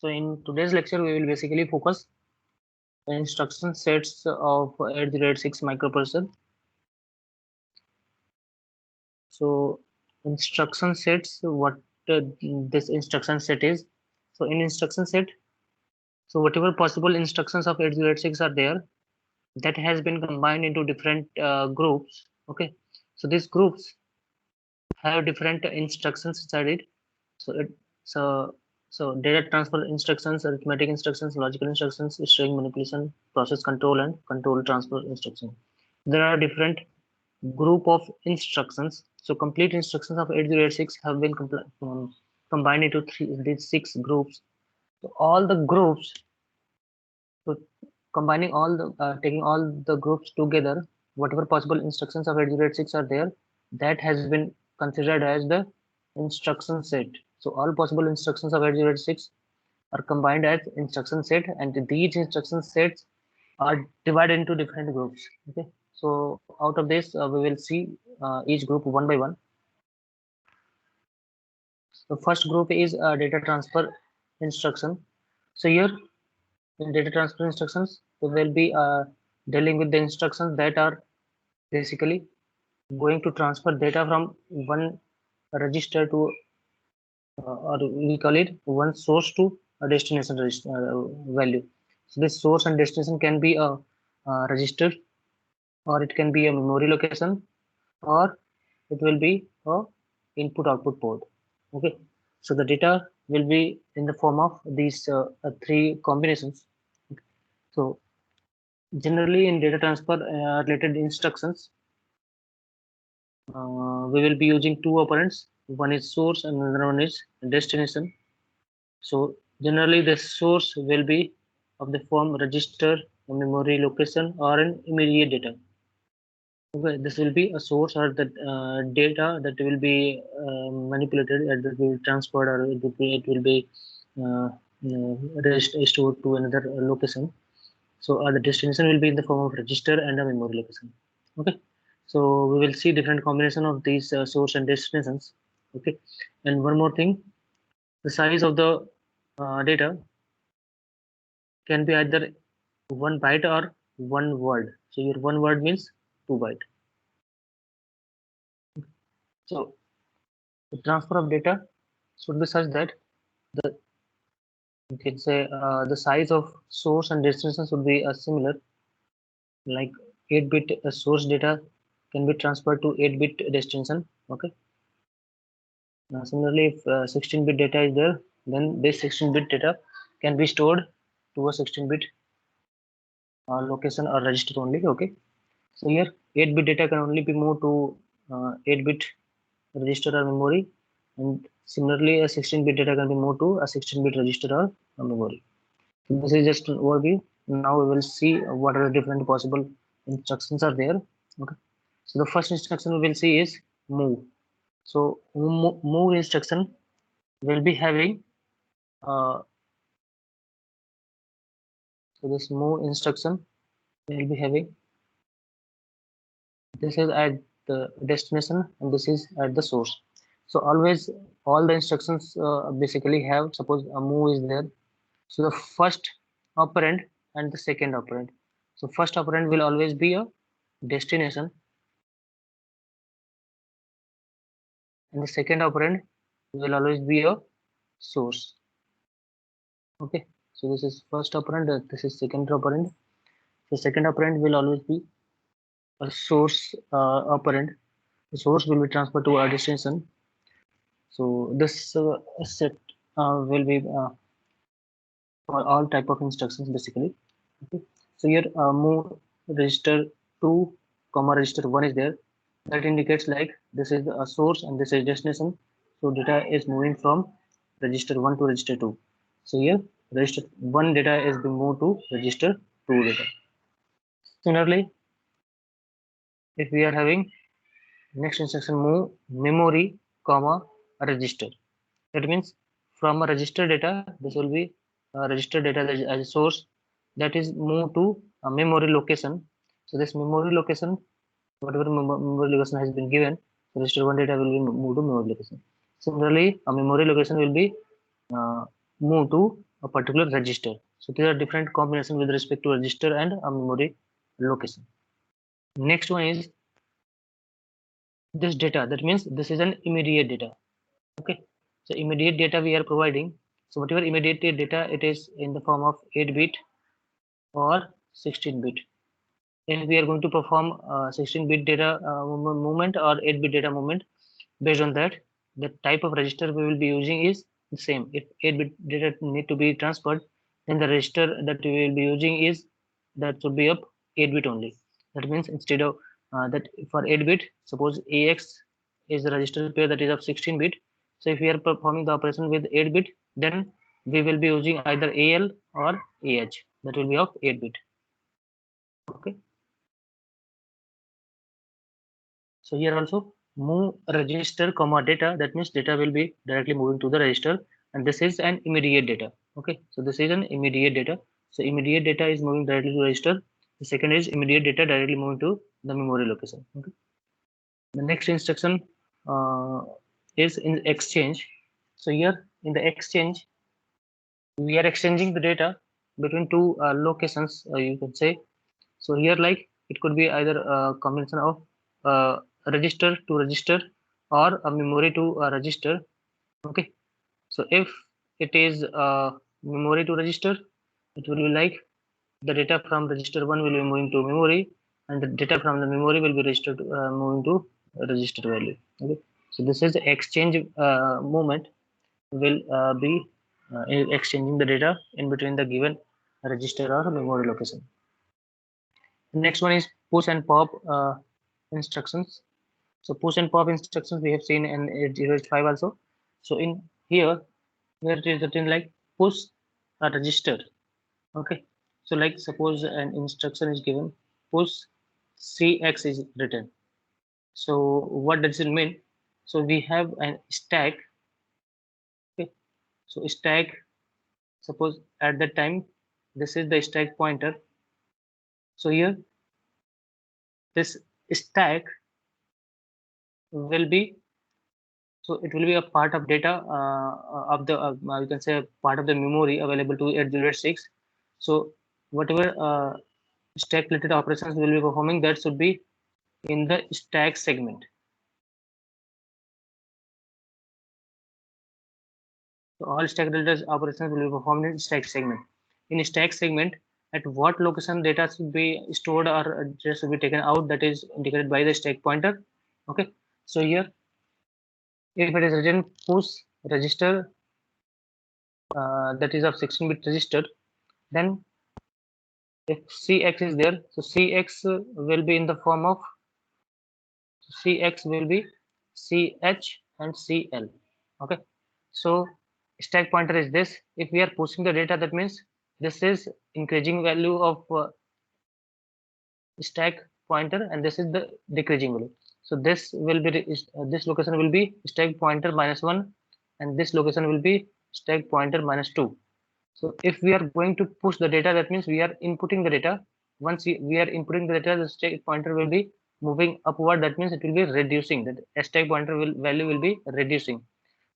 So in today's lecture, we will basically focus on instruction sets of 8086 microprocessor. So instruction sets, what this instruction set is. So in instruction set, so whatever possible instructions of 8086 are there, that has been combined into different groups. Okay, so these groups have different instructions inside it. So it so so data transfer instructions, arithmetic instructions, logical instructions, string manipulation, process control, and control transfer instruction. There are different group of instructions. So complete instructions of 8086 have been combined into these six groups. So all the groups, so combining all the taking all the groups together, whatever possible instructions of 8086 are there, that has been considered as the instruction set. So all possible instructions of 8086 are combined as instruction set, and these instruction sets are divided into different groups. Okay, so out of this we will see each group one by one. The first group is data transfer instruction. So here in data transfer instructions, we will be dealing with the instructions that are basically going to transfer data from one register to or we call it one source to a destination value. So this source and destination can be a register, or it can be a memory location, or it will be a input output port. Okay, so the data will be in the form of these three combinations. So generally in data transfer related instructions, we will be using two operands. One is source and another one is destination. So generally the source will be of the form register, a memory location, or an immediate data. Okay, this will be a source or the data that will be manipulated, and that will be transferred, or it will be uh, stored to another location. So the destination will be in the form of register and a memory location. Okay, so we will see different combination of these source and destinations. Okay, and one more thing, the size of the data can be either 1 byte or 1 word. So your 1 word means 2 byte. So the transfer of data should be such that the you can say the size of source and destination should be similar. Like 8-bit source data can be transferred to 8-bit destination. Okay. Similarly, if 16-bit data is there, then this 16-bit data can be stored to a 16-bit location or register only. Okay. So here 8-bit data can only be moved to 8-bit register or memory, and similarly a 16-bit data can be moved to a 16-bit register or memory. So this is just an overview. Now we will see what are the different possible instructions are there. Okay. So the first instruction we will see is move. So move instruction will be having so this move instruction will be having, this is at the destination and this is at the source. So always all the instructions basically have, suppose a move is there, so the first operand and the second operand. So first operand will always be a destination and the second operand will always be a source. Okay, so this is first operand, this is second operand. The second operand will always be a source operand. The source will be transferred to a destination. So this set will be for all type of instructions basically. Okay, so here move register 2 comma register 1 is there. That indicates like this is a source and this is destination. So data is moving from register 1 to register 2. So here register 1 data is being moved to register 2 data. Similarly, if we are having next instruction move memory comma register, that means from a register data this will be register data as a source that is moved to a memory location. So this memory location, whatever memory location has been given, register 1 data will be moved to memory location. Similarly, a memory location will be moved to a particular register. So these are different combinations with respect to register and a memory location. Next one is this data. That means this is an immediate data. Okay, so immediate data we are providing. So whatever immediate data, it is in the form of 8-bit or 16-bit. If we are going to perform 16-bit data movement or 8-bit data movement, based on that, the type of register we will be using is the same. If 8-bit data need to be transferred, then the register that we will be using is that should be of 8-bit only. That means instead of that for 8-bit, suppose AX is the register pair that is of 16-bit. So if we are performing the operation with 8-bit, then we will be using either AL or AH. That will be of 8-bit. Okay. So here also move register comma data. That means data will be directly moving to the register, and this is an immediate data. Okay, so this is an immediate data. So immediate data is moving directly to register. The second is immediate data directly moving to the memory location. Okay. The next instruction is in exchange. So here in the exchange, we are exchanging the data between two locations. You can say. So here, like it could be either a combination of register to register or a memory to a register. Okay. So if it is memory to register, it will be like the data from register 1 will be moving to memory, and the data from the memory will be registered moving to register value. Okay. So this is the exchange movement will be exchanging the data in between the given register or memory location. The next one is push and pop instructions. So push and pop instructions we have seen in 8085 also. So in here, where it is written like push a register. Okay. So like suppose an instruction is given, push CX is written. So what does it mean? So we have a stack. Okay. So stack, suppose at that time, this is the stack pointer. So here, this stack will be, so it will be a part of data of the you can say part of the memory available to 8086. So whatever stack related operations will be performing, that should be in the stack segment. So all stack related operations will be performed in stack segment. In stack segment, at what location data should be stored or data should be taken out, that is indicated by the stack pointer. Okay. So here, if it is written push register that is of 16-bit register, then if Cx is there, so Cx will be in the form of, Cx will be Ch and Cl. Okay. So stack pointer is this. If we are pushing the data, that means this is increasing value of stack pointer, and this is the decreasing value. So this will be this location will be stack pointer -1, and this location will be stack pointer -2. So if we are going to push the data, that means we are inputting the data. Once we are inputting the data, the stack pointer will be moving upward. That means it will be reducing. That stack pointer value will be reducing.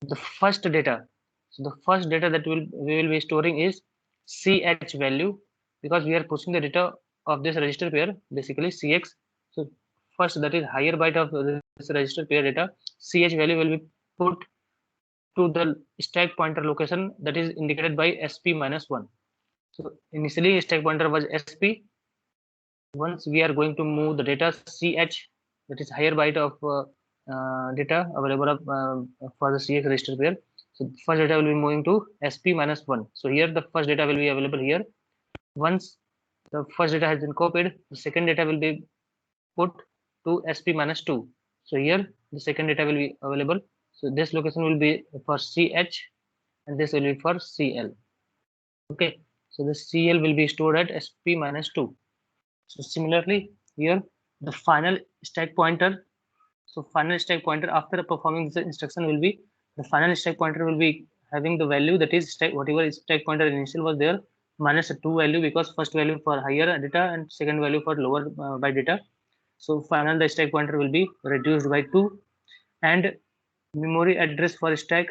The first data. So the first data that we will be storing is CH value, because we are pushing the data of this register pair, basically CX. So first, that is higher byte of this register pair data, CH value will be put to the stack pointer location that is indicated by SP-1. So initially stack pointer was SP. Once we are going to move the data CH, that is higher byte of data available for the CX register pair. So first data will be moving to SP-1. So here the first data will be available here. Once the first data has been copied, the second data will be put to SP-2. So here the second data will be available. So this location will be for CH, and this will be for CL. Okay, so the CL will be stored at SP-2. So similarly here, the final stack pointer. So final stack pointer after performing this instruction will be, the final stack pointer will be having the value that is stack, whatever stack pointer initial was there, -2 value, because first value for higher data and second value for lower by data. So final the stack pointer will be reduced by 2, and memory address for stack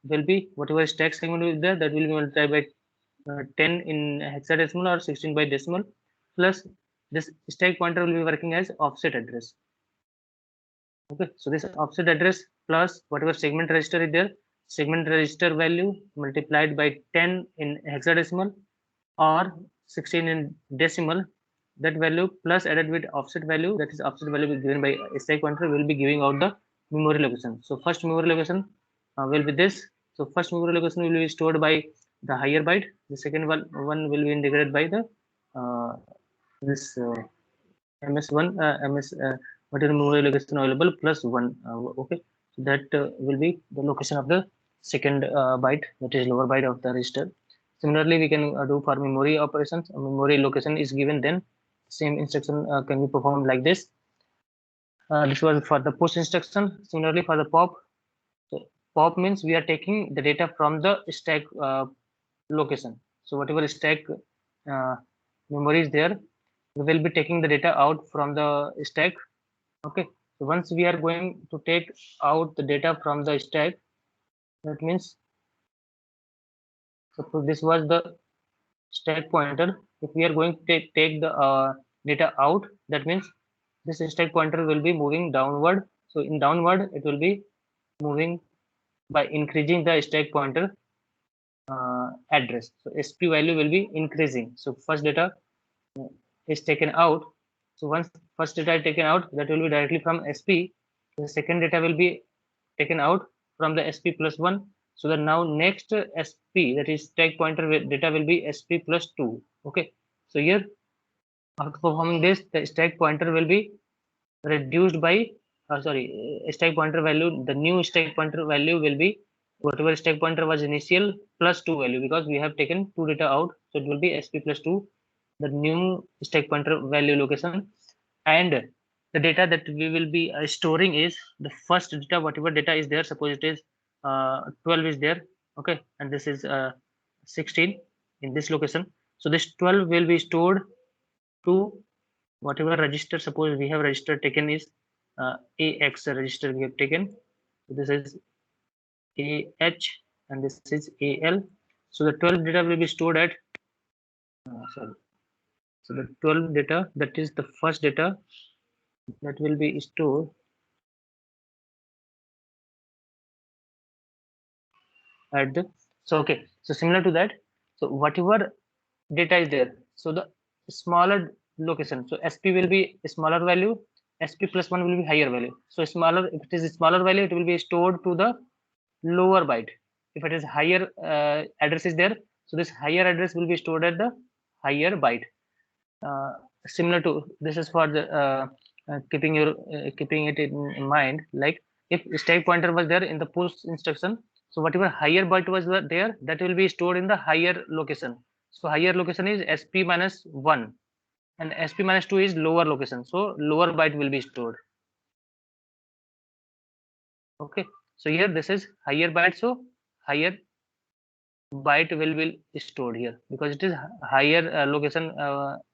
will be whatever stack segment is there, that will be multiplied by 10 in hexadecimal or 16 by decimal, plus this stack pointer will be working as offset address. Okay, so this offset address plus whatever segment register is there, segment register value multiplied by 10 in hexadecimal or 16 in decimal, that value plus added with offset value, that is offset value given by stack pointer, will be giving out the memory location. So first memory location will be this. So first memory location will be stored by the higher byte. The second one will be indicated by the this ms1 ms whatever memory location available plus 1. Okay, so that will be the location of the second byte, that is lower byte of the register. Similarly, we can do for memory operations. Memory location is given, then same instruction can be performed like this. This was for the push instruction. Similarly, for the pop, so pop means we are taking the data from the stack location. So whatever stack uh, memory is there, we will be taking the data out from the stack. Okay, so once we are going to take out the data from the stack, that means suppose this was the stack pointer. If we are going to take the data out, that means this stack pointer will be moving downward. So in downward, it will be moving by increasing the stack pointer address. So SP value will be increasing. So first data is taken out. So once first data is taken out, that will be directly from SP. The second data will be taken out from the SP plus 1. So the now next SP, that is stack pointer data, will be SP plus 2. Okay. So here, after performing this, the stack pointer will be reduced by stack pointer value. The new stack pointer value will be whatever stack pointer was initial plus 2 value, because we have taken 2 data out, so it will be SP plus 2, the new stack pointer value location. And the data that we will be storing is the first data, whatever data is there. Suppose it is 12 is there, okay, and this is 16 in this location. So this 12 will be stored to whatever register. Suppose we have register taken is AX register we have taken. So this is AH and this is AL. So the 12 data will be stored at sorry. So the 12 data, that is the first data that will be stored at the, so okay, so similar to that, so whatever data is there, so the smaller location, so SP will be a smaller value, SP plus 1 will be higher value. So smaller, if it is a smaller value, it will be stored to the lower byte. If it is higher address is there, so this higher address will be stored at the higher byte. uh, Similar to this is for the keeping it in mind, like if stack pointer was there in the push instruction, so whatever higher byte was there, that will be stored in the higher location. So higher location is SP minus 1 and SP minus 2 is lower location, so lower byte will be stored. Okay, so here this is higher byte, so higher byte will be stored here because it is higher location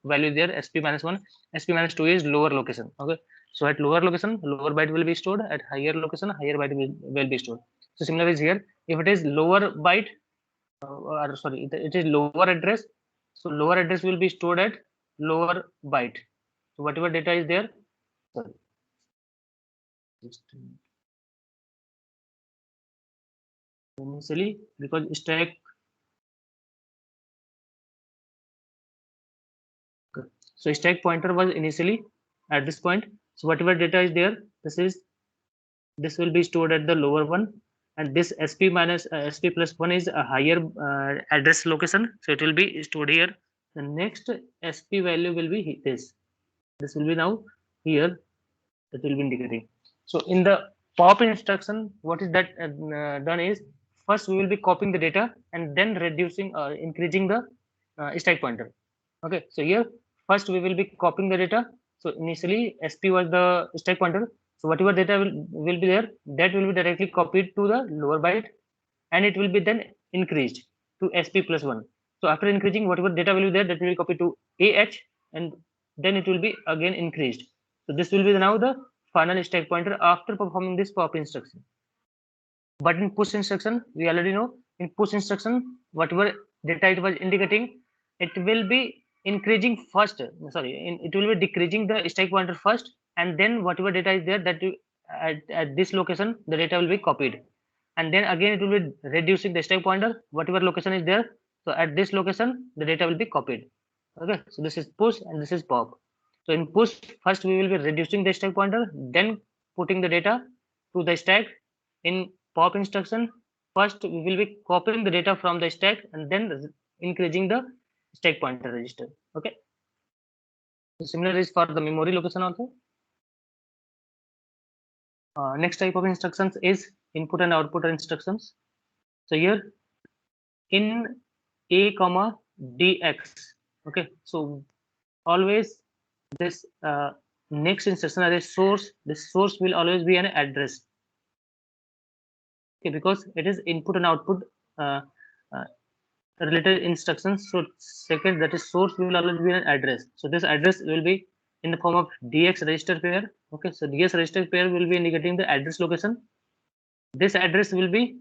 value there, SP minus 1. SP minus 2 is lower location. Okay, so at lower location, lower byte will be stored. At higher location, higher byte will be stored. So similar is here. If it is lower byte, or sorry, it is lower address, so lower address will be stored at lower byte. So whatever data is there, sorry, initially, because stack, so stack pointer was initially at this point. So whatever data is there, this will be stored at the lower one, and this SP minus SP plus 1 is a higher address location, so it will be stored here. The next SP value will be this will be now here, that will be indicating. So in the pop instruction, what is that done is, first we will be copying the data and then reducing increasing the stack pointer. Okay, so here first we will be copying the data. So initially SP was the stack pointer, so whatever data will be there, that will be directly copied to the lower byte, and it will be then increased to SP plus 1. So after increasing, whatever data will be there, that will be copied to AH, and then it will be again increased. So this will be now the final stack pointer after performing this pop instruction. But in push instruction, we already know in push instruction, whatever data it was indicating, it will be increasing first, it will be decreasing the stack pointer first, and then whatever data is there, that at this location the data will be copied, and then again it will be reducing the stack pointer, whatever location is there, so at this location the data will be copied. Okay, so this is push and this is pop. So in push, first we will be reducing the stack pointer, then putting the data to the stack. In pop instruction, first we will be copying the data from the stack and then increasing the stack pointer register. Okay, so similar is for the memory location also. Next type of instructions is input and output instructions. So here in a comma dx, okay, so always this next instruction as a source, this source will always be an address. Okay, because it is input and output uh, uh, related instructions. So second, that is source will always be an address. So this address will be in the form of dx register pair. Okay, so dx register pair will be indicating the address location. This address will be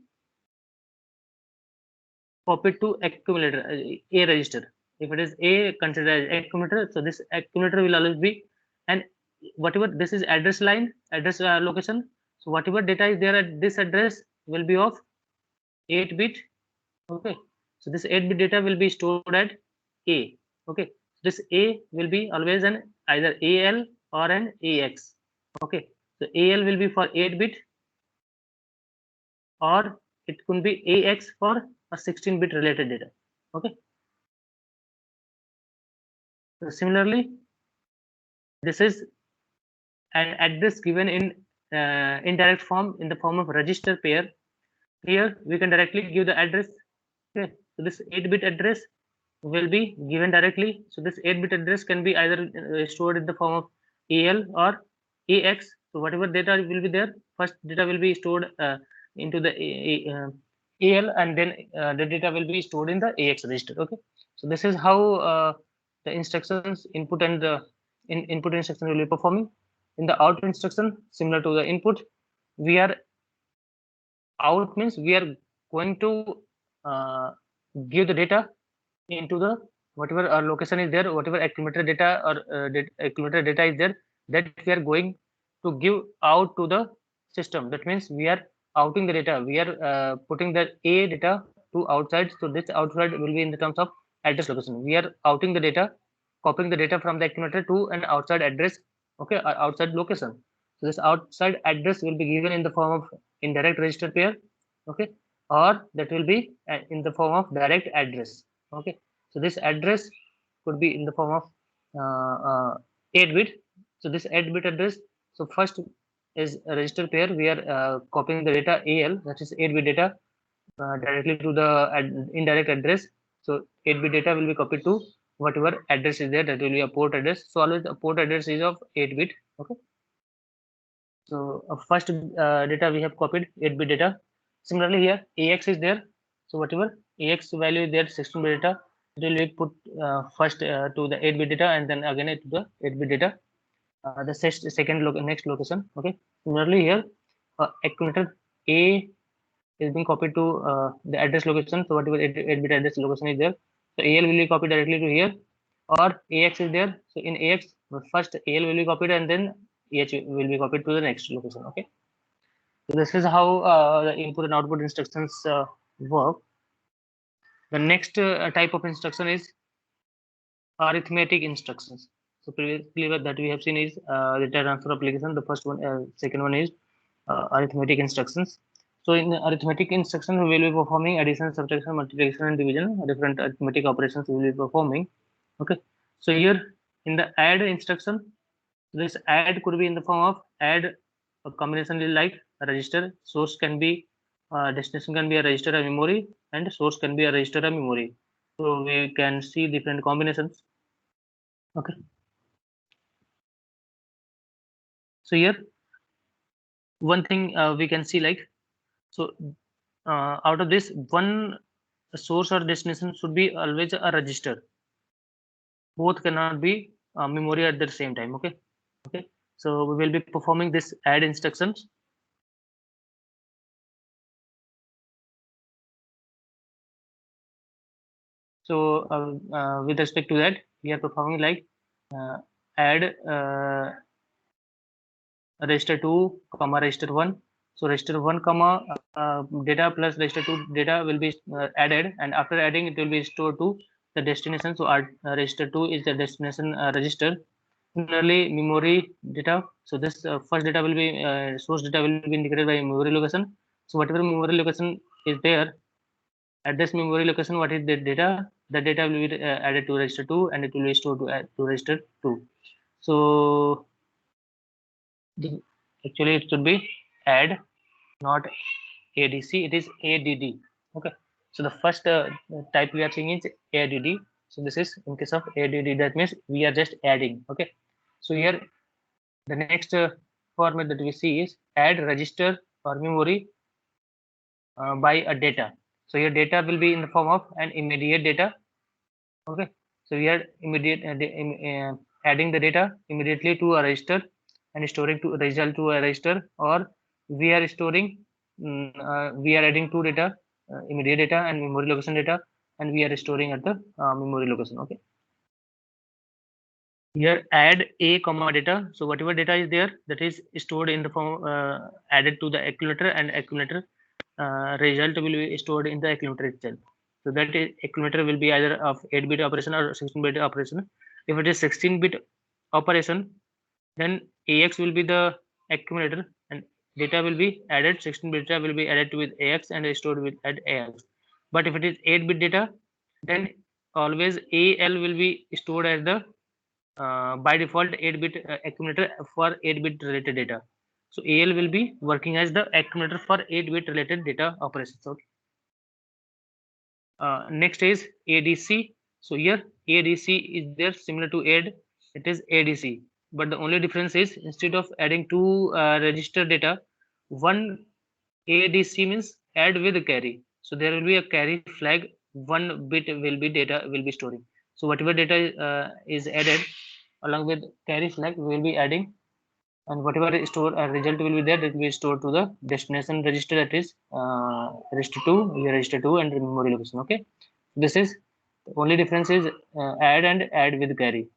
copied to accumulator, a register. If it is a considered as accumulator, so this accumulator will always be, and whatever this is address line, address location. So whatever data is there at this address will be of 8-bit. Okay, so this 8-bit data will be stored at a. Okay, this a will be always an either al or an ax. Okay, so al will be for 8-bit, or it could be ax for a 16-bit related data. Okay, so similarly, this is an address given in indirect form in the form of register pair. Here we can directly give the address. Okay, so this 8-bit address will be given directly. So this 8-bit address can be either stored in the form of AL or AX. So whatever data will be there, first data will be stored into the AL, and then the data will be stored in the AX register. Okay, so this is how the instructions input and input instruction will be performing. In the out instruction, similar to the input, we are out means we are going to uh, give the data into the whatever location is there, whatever accumulator data or accumulator data is there, that we are going to give out to the system. That means we are outing the data, we are putting the a data to outside. So this outside will be in the terms of address location. We are outing the data, copying the data from the accumulator to an outside address. Okay, or outside location. So this outside address will be given in the form of indirect register pair. Okay, or that will be in the form of direct address. Okay, so this address could be in the form of 8-bit. So this 8-bit address, so first is a register pair. We are copying the data AL, that is 8-bit data, directly to the indirect address. So 8-bit data will be copied to whatever address is there, that will be a port address. So always the port address is of 8-bit. Okay, so first data we have copied 8-bit data. Similarly here AX is there. So whatever AX value is there, 16-bit data, it will be put first to the 8-bit data, and then again to the 8-bit data. The second next location. Okay. Similarly here accumulator A is being copied to the address location. So whatever 8-bit address location is there, so AL will be copied directly to here, or AX is there. So in AX, first AL will be copied and then AH will be copied to the next location. Okay. So this is how the input and output instructions work. The next type of instruction is arithmetic instructions. So previously that we have seen is data transfer application. The first one, second one is arithmetic instructions. So in arithmetic instruction, we will be performing addition, subtraction, multiplication, and division. Different arithmetic operations we will be performing. Okay. So here in the add instruction, this add could be in the form of add a combination like a register. Source can be destination can be a register or memory, and source can be a register or memory. So we can see different combinations. Okay. So here one thing we can see, like, so out of this, one source or destination should be always a register. Both cannot be memory at the same time. Okay. Okay, so we will be performing this add instructions. So with respect to that, we are performing like add register 2 comma register 1. So register 1 comma data plus register 2 data will be added, and after adding it will be stored to the destination. So our register 2 is the destination register. Similarly, memory data. So this first data will be source data will be indicated by memory location. So whatever memory location is there, at this memory location, what is the data? The data will be added to register 2 and it will be stored to register 2. So actually it should be add, not ADC. It is ADD. Okay. So the first type we are seeing is ADD. So this is in case of ADD. That means we are just adding. Okay. So here the next format that we see is add register or memory by a data. So your data will be in the form of an immediate data. Okay. So we are adding the data immediately to a register and storing to result to a register, or we are storing we are adding two data, immediate data and memory location data, and we are storing at the memory location. Okay. Here add a comma data. So whatever data is there, that is stored in the form added to the accumulator, and accumulator result will be stored in the accumulator itself. So that is, accumulator will be either of 8-bit operation or 16-bit operation. If it is 16-bit operation, then AX will be the accumulator and data will be added. 16-bit data will be added with AX and stored with at AX. But if it is 8-bit data, then always AL will be stored as the by default 8-bit accumulator for 8-bit related data. So AL will be working as the accumulator for 8-bit related data operations. Okay. Next is ADC. So here ADC is there similar to add. It is ADC, but the only difference is instead of adding two register data, one ADC means add with carry. So there will be a carry flag. One bit will be data will be storing. So whatever data is added along with carry flag, we will be adding, and whatever store result will be there, that will be stored to the destination register, that is register 2, your register 2 and memory location. Okay. This is the only difference is add and add with carry.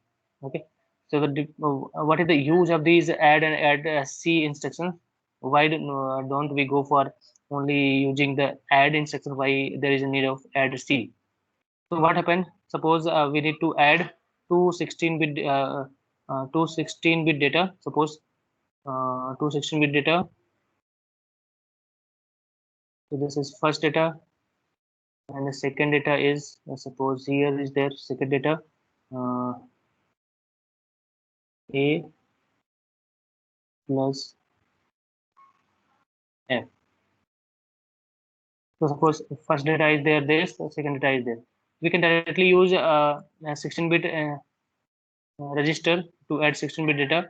Okay. So what is the use of these add and add C instructions? Why don't we go for only using the add instruction? Why there is a need of add C? So what happened? Suppose we need to add two 16-bit two 16-bit data. Suppose two 16-bit data. So this is first data, and the second data is suppose here is their second data A plus F. So suppose first data is there, this second data is there. We can directly use a 16-bit register to add 16-bit data.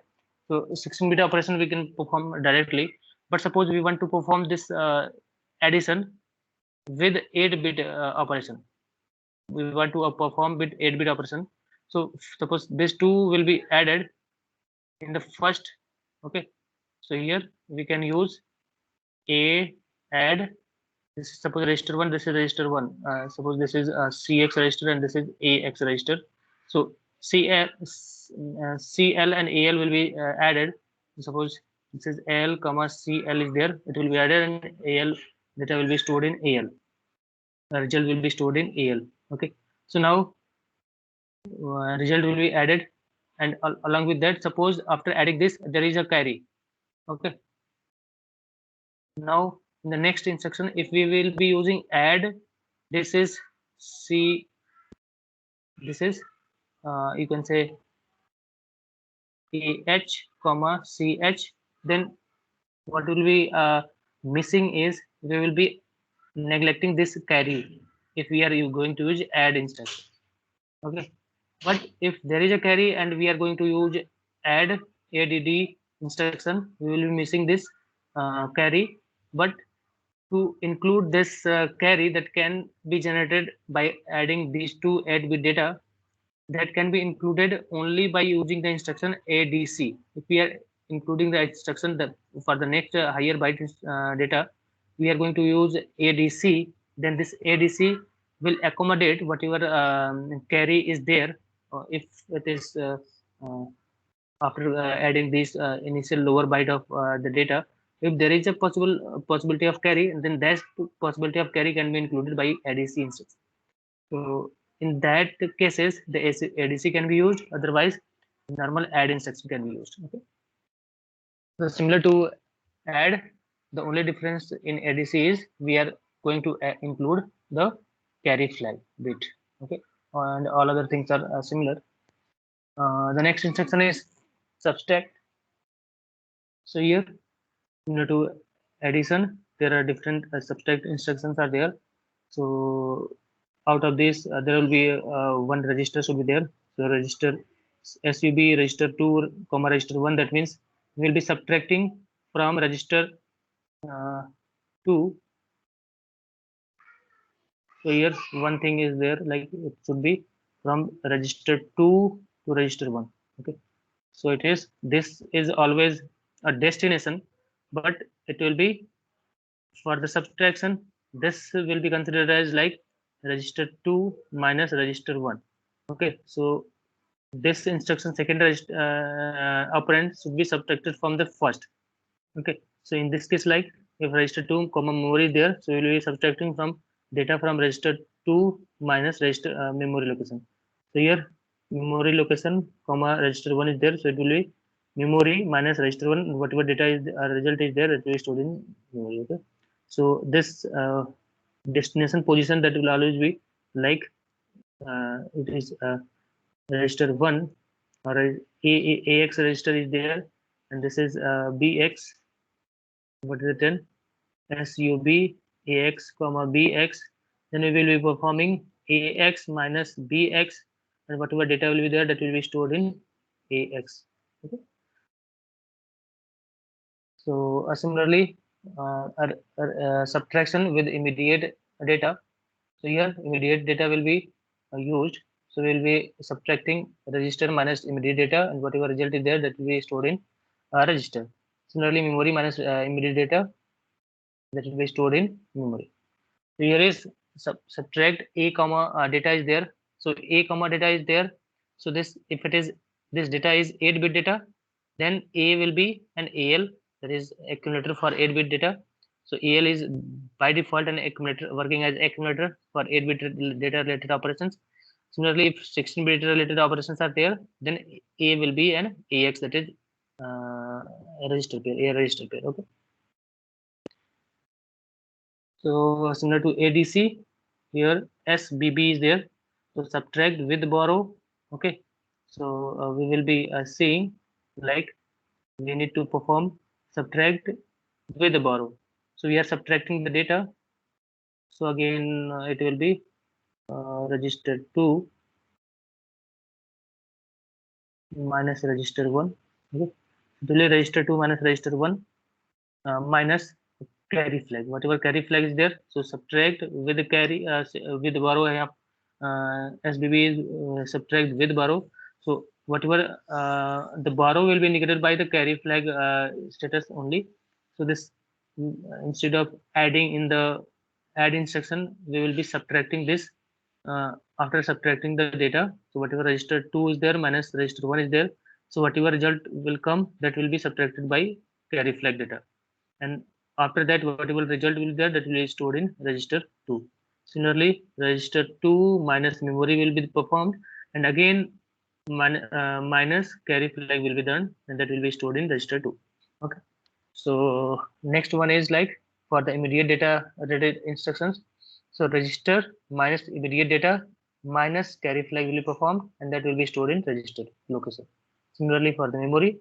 So 16-bit operation we can perform directly. But suppose we want to perform this addition with 8-bit operation. We want to perform with 8-bit operation. So suppose these two will be added in the first. Okay. So here we can use a add. This is suppose register 1. This is register 1. Suppose this is CX register and this is AX register. So CL and AL will be added. Suppose this is L comma CL is there. It will be added, and AL data will be stored in AL. The result will be stored in AL. Okay. So now result will be added, and along with that, suppose after adding this there is a carry. Okay. Now in the next instruction, if we will be using add, this is C, this is you can say AH comma CH, then what will be missing is we will be neglecting this carry if we are going to use add instruction. Okay. But if there is a carry and we are going to use add instruction, we will be missing this carry. But to include this carry that can be generated by adding these two add with data, that can be included only by using the instruction ADC. If we are including the instruction that for the next higher byte data, we are going to use ADC, then this ADC will accommodate whatever carry is there, if it is uh, after adding this initial lower byte of the data. If there is a possibility of carry, then that possibility of carry can be included by ADC instruction. So in that cases, the ADC can be used. Otherwise, normal add instruction can be used. Okay. So similar to add, the only difference in ADC is we are going to include the carry flag bit. Okay, and all other things are similar. The next instruction is subtract. So here, similar to addition, there are different subtract instructions are there. So out of this, there will be one register should be there. So register SUB register 2, comma register 1. That means we will be subtracting from register 2. So here one thing is there, like it should be from register 2 to register 1. Okay. So it is, this is always a destination, but it will be for the subtraction. This will be considered as like register 2 minus register 1. Okay. So this instruction second operand should be subtracted from the first. Okay. So in this case, like if register 2 comma memory is there, so we will be subtracting from data from register 2 minus register memory location. So here memory location comma register 1 is there, so it will be memory minus register 1. Whatever data is result is there, it will be stored in memory. Okay. So this destination position, that will always be like it is register 1, or AX register is there, and this is BX. What is it then? SUB AX comma BX. Then we will be performing AX minus BX, and whatever data will be there, that will be stored in AX. Okay. So similarly, subtraction with immediate data. So here immediate data will be used. So we will be subtracting register minus immediate data, and whatever result is there, that will be stored in register. Similarly, memory minus immediate data, that will be stored in memory. So here is subtract a comma data is there. So a comma data is there. So this, if it is, this data is 8-bit data, then a will be an AL, that is accumulator for 8-bit data. So AL is by default an accumulator, working as accumulator for 8-bit data related operations. Similarly, if 16-bit related operations are there, then A will be an AX, that is a register pair, A register pair. Okay. So similar to ADC, here SBB is there. So subtract with borrow. Okay. So we will be seeing like we need to perform subtract with borrow. So we are subtracting the data. So again, it will be register 2 minus register 1. Okay. Delay register 2 minus register 1 minus carry flag. Whatever carry flag is there, so subtract with the carry with borrow. I have SBB is subtract with borrow. So whatever the borrow will be negated by the carry flag status only. So this instead of adding in the add instruction, we will be subtracting this after subtracting the data. So whatever register 2 is there minus register 1 is there. So whatever result will come, that will be subtracted by carry flag data. And after that, whatever result will be there, that will be stored in register 2. Similarly, register 2 minus memory will be performed, and again minus carry flag will be done, and that will be stored in register 2. Okay. So next one is like for the immediate data related instructions. So register minus immediate data minus carry flag will be performed, and that will be stored in register location. Similarly for the memory,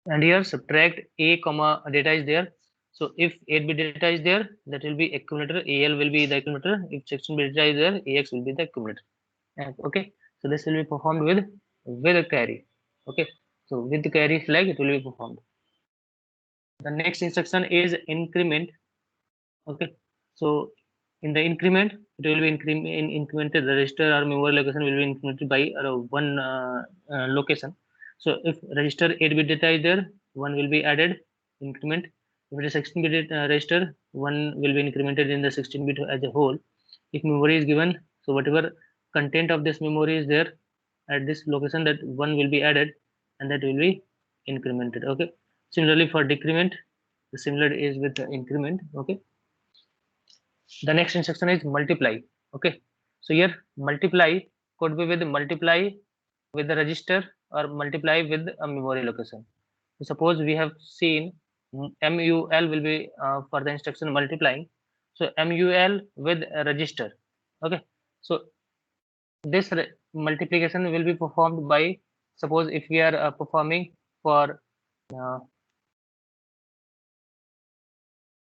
and here subtract a comma data is there. So if 8-bit data is there, that will be accumulator, AL will be the accumulator. If 16-bit data is there, AX will be the accumulator. Okay. So this will be performed with a carry. Okay. So with the carry flag, it will be performed. The next instruction is increment. Okay. So in the increment, it will be incremented. The register or memory location will be incremented by one location. So if register 8-bit data is there, one will be added increment. If it is 16-bit register, one will be incremented in the 16-bit as a whole. if memory is given, so whatever content of this memory is there at this location, that one will be added and that will be incremented. Okay, similarly for decrement, the similar is with the increment. Okay, the next instruction is multiply. Okay, so here multiply could be with multiply with the register or multiply with a memory location. So suppose we have seen mul will be for the instruction multiplying, so mul with a register. Okay, so this multiplication will be performed by, suppose if we are performing for uh,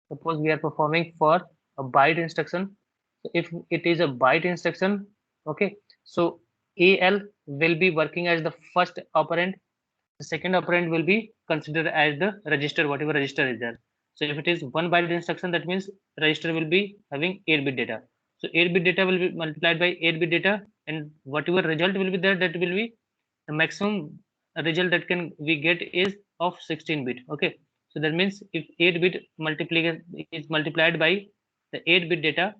suppose we are performing for a byte instruction. So if it is a byte instruction, okay, so al will be working as the first operand. The second operand will be considered as the register, whatever register is there. So if it is one byte instruction, that means register will be having 8-bit data. So 8-bit data will be multiplied by 8-bit data, and whatever result will be there, that will be the maximum result that can we get is of 16-bit. Okay, so that means if 8-bit multiplication is multiplied by the 8-bit data,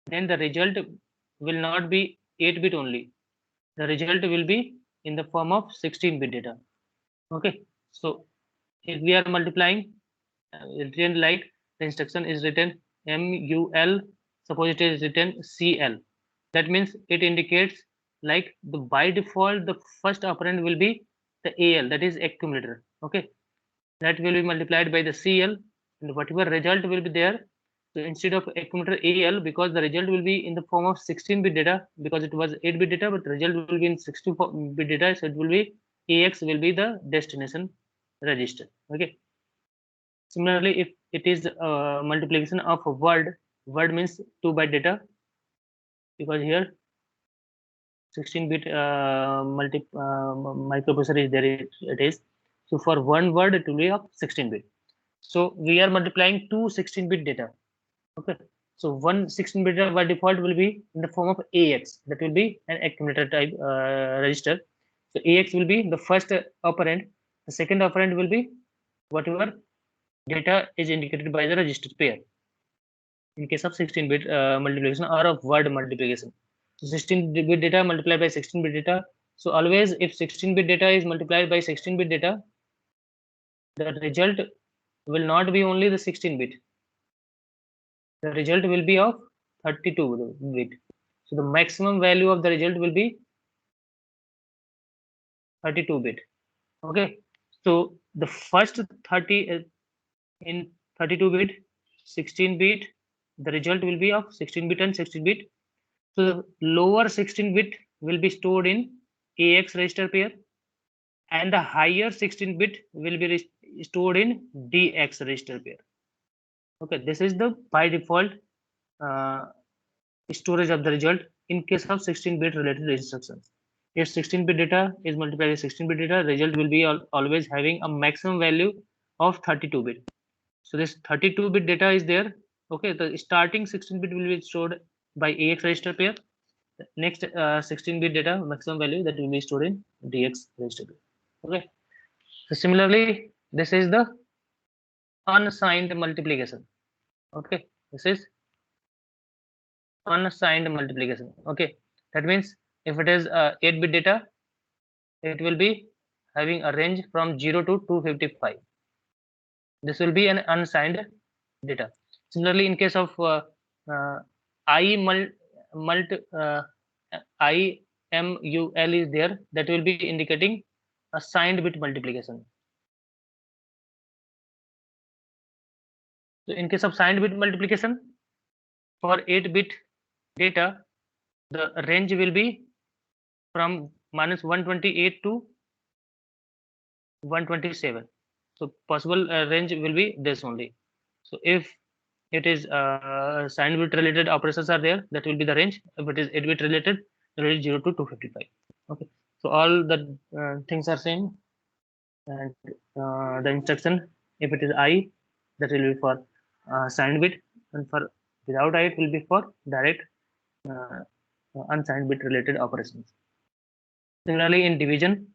then the result will not be 8-bit only. The result will be in the form of 16-bit data. Okay, so if we are multiplying, written like the instruction is written mul, suppose it is written cl, that means it indicates like the by default the first operand will be the al, that is accumulator. Okay, that will be multiplied by the cl, and whatever result will be there, so instead of accumulator al, because the result will be in the form of 16-bit data, because it was 8-bit data, but the result will be in 64-bit data, so it will be ax will be the destination register. Okay, similarly if it is multiplication of a word means 2-byte data, because here 16-bit microprocessor is there, it is, so for one word it will be of 16-bit. So we are multiplying two 16-bit data. Okay, so one 16-bit data by default will be in the form of ax, that will be an accumulator type register. So ax will be the first operand, the second operand will be whatever data is indicated by the register pair in case of 16-bit multiplication or of word multiplication. So 16-bit data multiplied by 16-bit data. So always if 16-bit data is multiplied by 16-bit data, the result will not be only the 16-bit. The result will be of 32-bit. So the maximum value of the result will be 32-bit. Okay. So the first 30 in 32-bit, 16-bit, the result will be of 16-bit and 16-bit. So the lower 16-bit will be stored in AX register pair, and the higher 16-bit will be stored in DX register pair. Okay, this is the by default uh, storage of the result in case of 16-bit related instructions. If 16-bit data is multiplied with 16-bit data, result will be always having a maximum value of 32-bit. So this 32-bit data is there. Okay, the starting 16-bit will be stored by AX register pair. The next 16-bit data maximum value that will be stored in DX register pair. Okay. So similarly, this is the unsigned multiplication. Okay, this is unsigned multiplication. Okay, that means if it is 8-bit data, it will be having a range from 0 to 255. This will be an unsigned data. Similarly, in case of uh, I IMUL is there, that will be indicating a signed bit multiplication. So in case of signed bit multiplication, for 8-bit data, the range will be from minus 128 to 127. So possible range will be this only. So if it is signed bit related operations are there, that will be the range. If it is 8-bit related, the range 0 to 255. Okay, so all the things are same, and the instruction, if it is I, that will be for signed bit, and for without I, it will be for direct uh, unsigned bit related operations. Similarly, in division,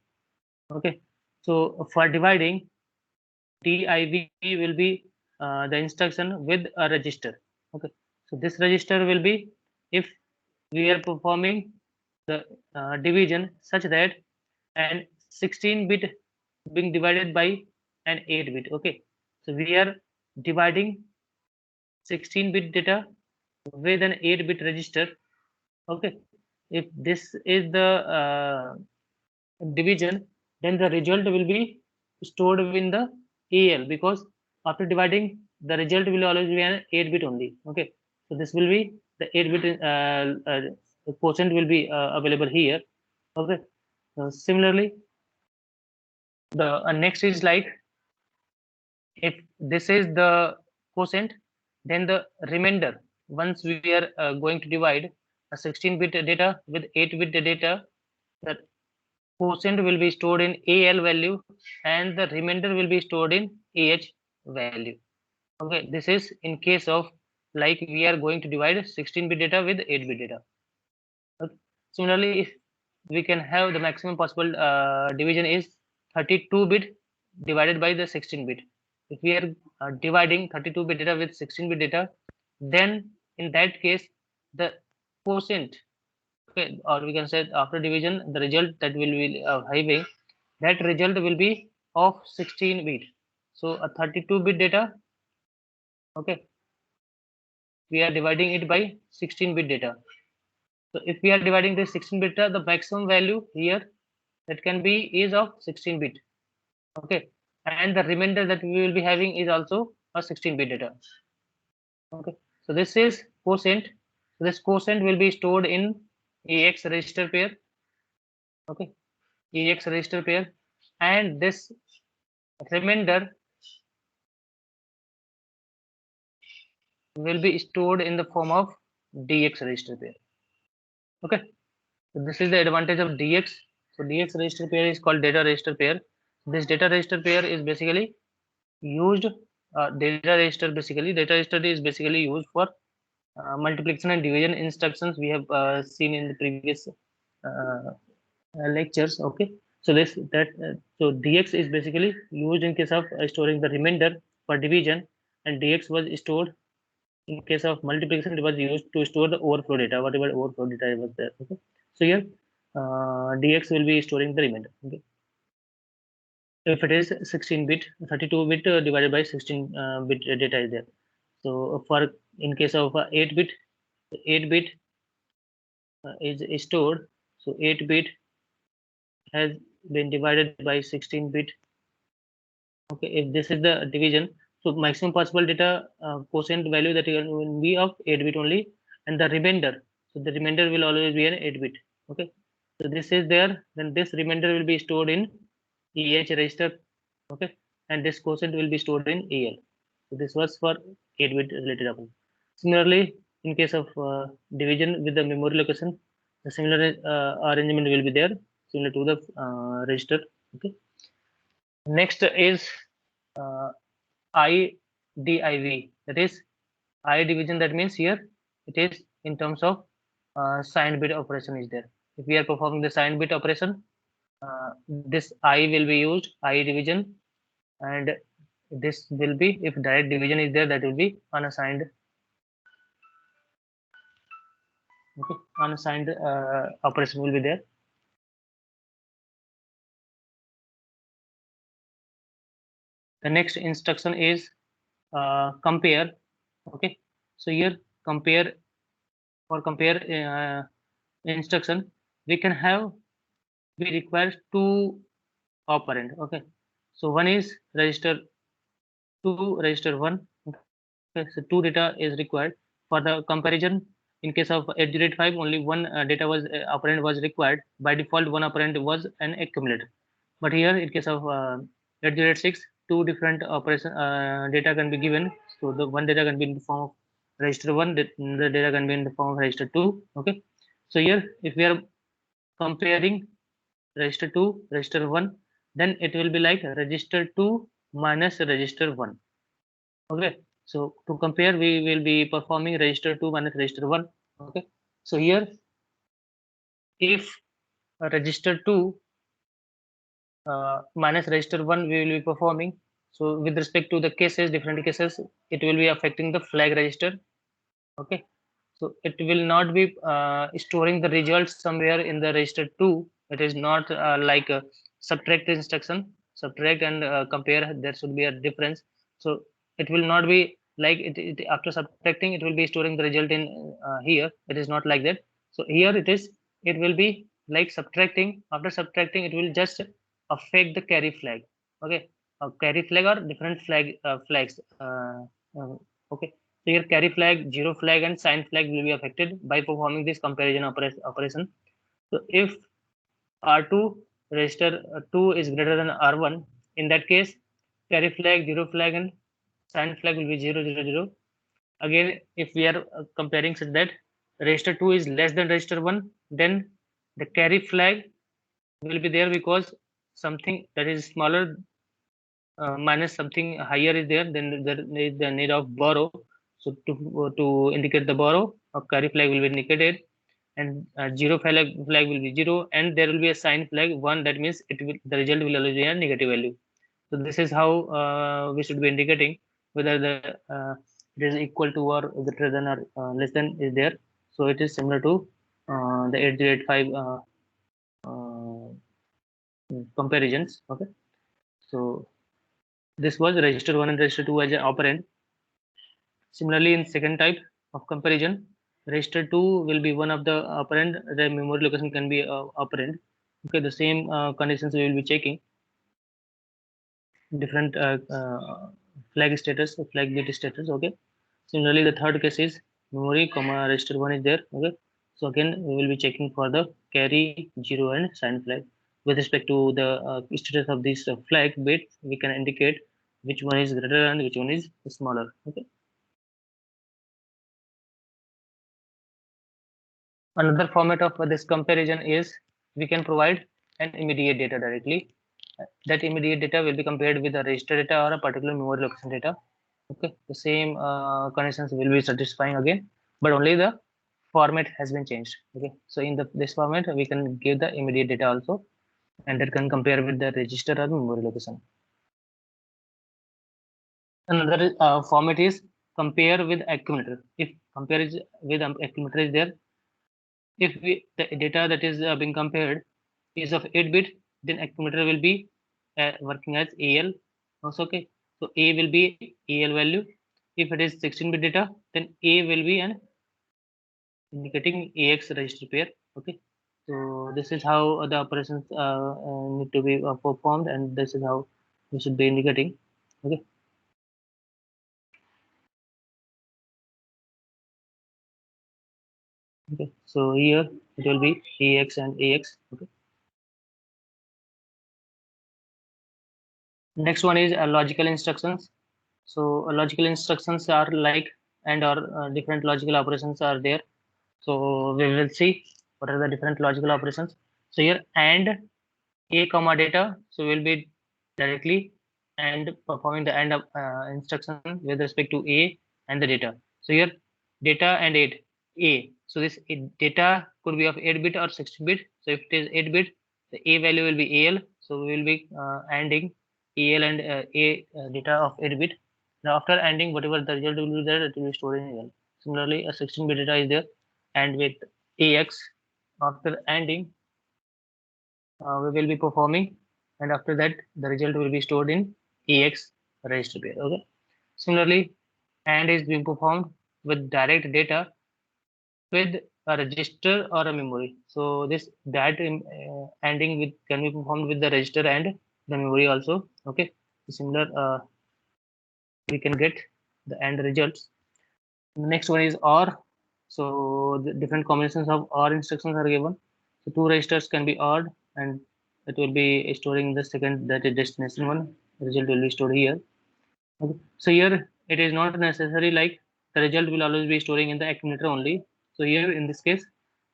okay, so for dividing, div will be the instruction with a register. Okay, so this register will be if we are performing the division such that an 16-bit being divided by an 8-bit. Okay, so we are dividing 16-bit data with an 8-bit register. Okay, if this is the division, then the result will be stored in the AL, because after dividing, the result will always be an 8-bit only. Okay, so this will be the 8-bit quotient will be available here. Okay, similarly, the next is like, if this is the quotient, then the remainder, once we are going to divide a 16-bit data with 8-bit data, the quotient will be stored in AL value and the remainder will be stored in AH value. Okay, this is in case of like we are going to divide 16-bit data with 8-bit data. Okay. Similarly, if we can have the maximum possible division is 32-bit divided by the 16-bit. If we are dividing 32-bit data with 16-bit data, then in that case the quotient, okay, or we can say after division, the result that will be having, that result will be of 16-bit. So a 32-bit data, okay, we are dividing it by 16-bit data. So if we are dividing this 16-bit data, the maximum value here that can be is of 16-bit. Okay, and the remainder that we will be having is also a 16-bit data. Okay, so this is quotient. So this quotient will be stored in AX register pair. Okay, AX register pair, and this remainder will be stored in the form of DX register pair. Okay, so this is the advantage of DX. So DX register pair is called data register pair. This data register pair is basically used, data register is basically used for multiplication and division instructions we have seen in the previous lectures. Okay, so so DX is basically used in case of storing the remainder for division, and DX was stored in case of multiplication. It was used to store the overflow data, whatever overflow data was there. Okay, so here DX will be storing the remainder. Okay, if it is 16-bit, 32-bit divided by 16-bit data is there. So for in case of 8-bit, 8-bit is stored. So 8-bit has been divided by 16-bit. Okay, if this is the division, so maximum possible data quotient value that will be of 8-bit only, and the remainder. So the remainder will always be an 8-bit. Okay, so this is there. Then this remainder will be stored in EH register. Okay, and this quotient will be stored in AL. So this was for 8-bit related operation. Similarly, in case of division with the memory location, the similar arrangement will be there, similar to the register. Okay. Next is IDIV. That is I division. That means here it is in terms of signed bit operation is there. If we are performing the signed bit operation, this I will be used, I division, and this will be, if direct division is there, that will be unassigned. Okay, unassigned operation will be there. The next instruction is compare. Okay, so here compare, for compare instruction, we can have, we require two operand. Okay, so one is register 2, register 1. Okay, so two data is required for the comparison. In case of 805, only one data was operand was required. By default, one operand was an accumulator. But here, in case of 806, two different operation data can be given. So the one data can be in the form of register 1, the data can be in the form of register 2. Okay, so here, if we are comparing register 2, register 1, then it will be like register 2 minus register 1. Okay, so to compare, we will be performing register 2 minus register 1. Okay, so here, if register 2 minus register 1 we will be performing, so with respect to the cases, different cases, it will be affecting the flag register. Okay, So it will not be storing the results somewhere in the register 2. It is not like a subtract instruction, subtract and compare, there should be a difference. So it will not be like after subtracting it will be storing the result in here. It is not like that. So here it will be like subtracting. After subtracting it will just affect the carry flag. Okay, a carry flag or different flags. Okay, so your carry flag, zero flag, and sign flag will be affected by performing this comparison operation. So if R2 register 2 is greater than R1, in that case, carry flag, zero flag, and sign flag will be 0, 0, 0. Again, if we are comparing such that register 2 is less than register 1, then the carry flag will be there because something that is smaller minus something higher is there, then there is the need of borrow. So to indicate the borrow, a carry flag will be indicated, and zero flag will be 0, and there will be a sign flag 1. That means the result will always be a negative value. So this is how we should be indicating whether it is equal to or greater than or less than is there. So it is similar to the 8085 uh, comparisons. Okay, so this was register 1 and register 2 as an operand. Similarly, in second type of comparison, register 2 will be one of the operand, the memory location can be operand. Okay, the same conditions we will be checking. Different flag status, flag bit status. Okay. Similarly, the third case is memory, comma, register 1 is there. Okay. So again, we will be checking for the carry, 0, and sign flag. With respect to the status of this flag bit, we can indicate which one is greater and which one is smaller. Okay. Another format of this comparison is we can provide an immediate data directly. That immediate data will be compared with the register data or a particular memory location data. Okay, the same conditions will be satisfying again, but only the format has been changed. Okay, so in this format we can give the immediate data also, and that can compare with the register or memory location. Another format is compare with accumulator. If compare is with accumulator is there, if the data that is being compared is of 8-bit, then accumulator will be working as AL. Also, okay, so A will be AL value. If it is 16-bit data, then A will be an indicating AX register pair. Okay, so this is how the operations need to be performed, and this is how we should be indicating. Okay. Okay, so here it will be AX and AX. Okay. Next one is logical instructions. So logical instructions are like and or different logical operations are there. So we will see what are the different logical operations. So here and a comma data. So we'll be directly and performing the AND instruction with respect to a and the data. So here data and 8 a. So this data could be of 8-bit or 16-bit. So if it is 8-bit, the a value will be al. So we will be ANDing al and a data of 8-bit. Now after ANDing, whatever the result will be there, it will be stored in al. Similarly, a 16-bit data is there, and with ax after ANDing we will be performing, and after that the result will be stored in AX register pair. Okay. Similarly, AND is being performed with direct data with a register or a memory. So this that ANDing with can be performed with the register and the memory also. Okay. Similar, we can get the AND results. The next one is OR. So the different combinations of OR instructions are given. So two registers can be ORed, and it will be storing the second, that is destination one. The result will be stored here. Okay. So here it is not necessary like the result will always be storing in the accumulator only. So here in this case,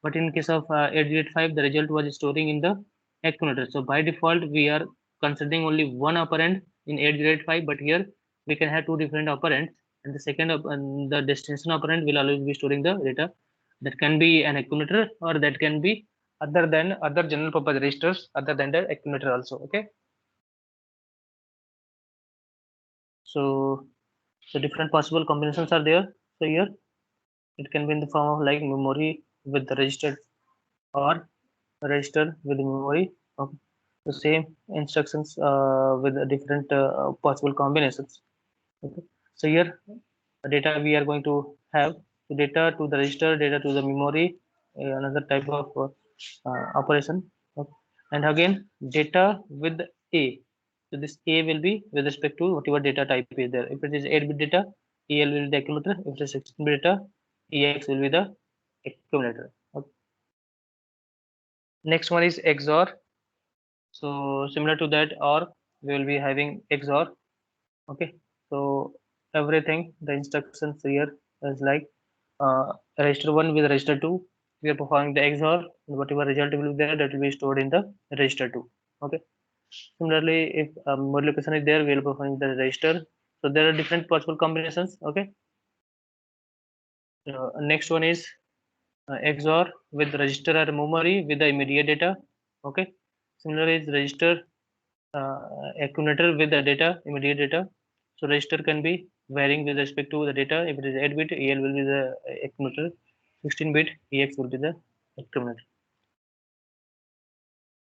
but in case of 8085, the result was storing in the accumulator. So by default, we are considering only one operand in 8085, but here we can have two different operands, and the second and the destination operand will always be storing the data. That can be an accumulator, or that can be other general purpose registers other than the accumulator also. Okay. So different possible combinations are there. So here It can be in the form of like memory with the register or register with the memory. Okay. The same instructions with the different possible combinations. Okay. So here data we are going to have data to the register, data to the memory, another type of operation. Okay. And again data with a. So this a will be with respect to whatever data type is there. If it is 8-bit data, el will be the accumulator. If it is 16-bit data, ex will be the accumulator. Okay. Next one is XOR. So similar to that, or we will be having XOR. Okay. So everything the instructions here is like register 1 with register 2. We are performing the XOR, and whatever result will be there, that will be stored in the register 2. Okay. Similarly, if memory location is there, we will perform the register. So there are different possible combinations. Okay. Next one is XOR with register or memory with the immediate data. Okay. Similarly, is register accumulator with the data, immediate data. So register can be varying with respect to the data. If it is 8-bit, EL will be the accumulator. 16-bit, EX will be the accumulator.